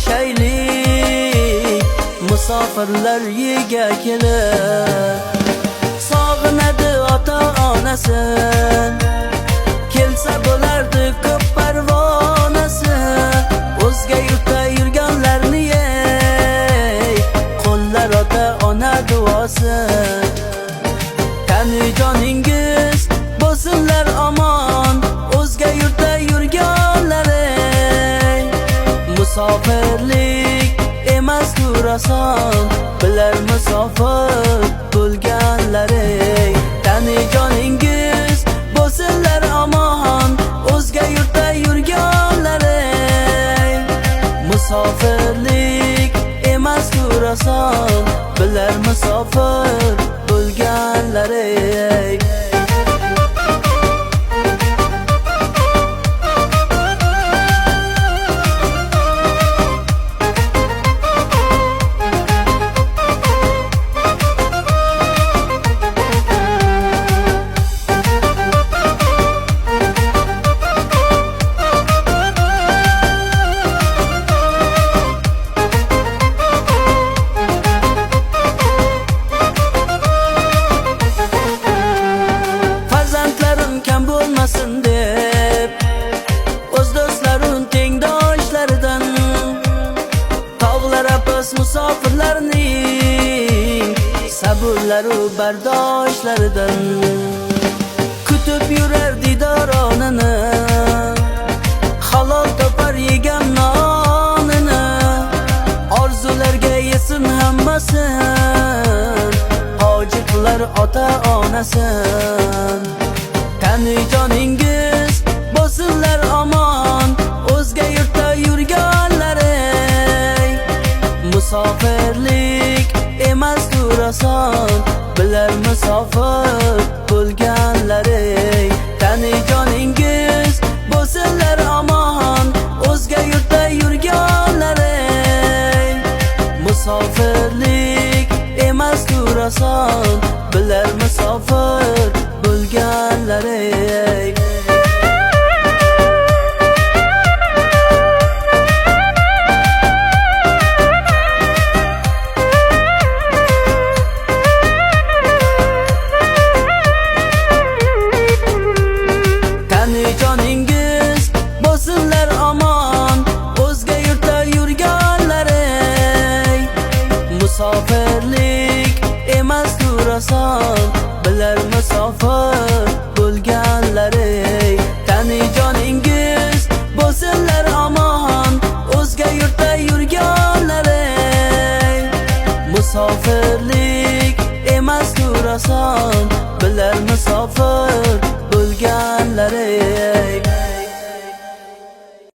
yashaylik, musofirlar yiga kelib. Sog'inadi ota-onasin, kelsa bo'lardi ko'p parvonasi. O'zga yurtda yurganlarni qo'llar ota-ona duosi. Tani joningiz bo'lsinlar omon, o'zga yurtda yurganlar. Musofirlik emas oson, bilar musofir bo'lganlar. Tani joningiz bo'lsinlar omon, o'zga yurtda yurganlar. Musofirlik emas oson, bilar musofir bo'lganlar. Kam bo'lmasin deb o'z do'stlarim tengdoshlaridan, tog'lar apos musofirlarning sabrlaru bardoshlaridan kutib yurar didoronini, halol topar yegan nonini. Orzularga yesin hammasin, hoji qilar ota-onasin. Tani joningiz bo'lsinlar omon, o'zga yurtda yurganlar. Musofirlik emas oson, bilar musofir bo'lganlar. Tani joningiz bo'lsinlar omon, o'zga yurtda yurganlar. Musofirlik emas oson, bilar musofir bo'lganlar. Tani joningiz bo'lsinlar omon, o'zga yurtda yurganlar. Musofirlik emas oson, bilar musofir bo'lganlar. Tani joningiz bo'lsinlar omon, o'zga yurtda yurganlar. Musofirlik emas oson, bilar musofir bo'lganlar.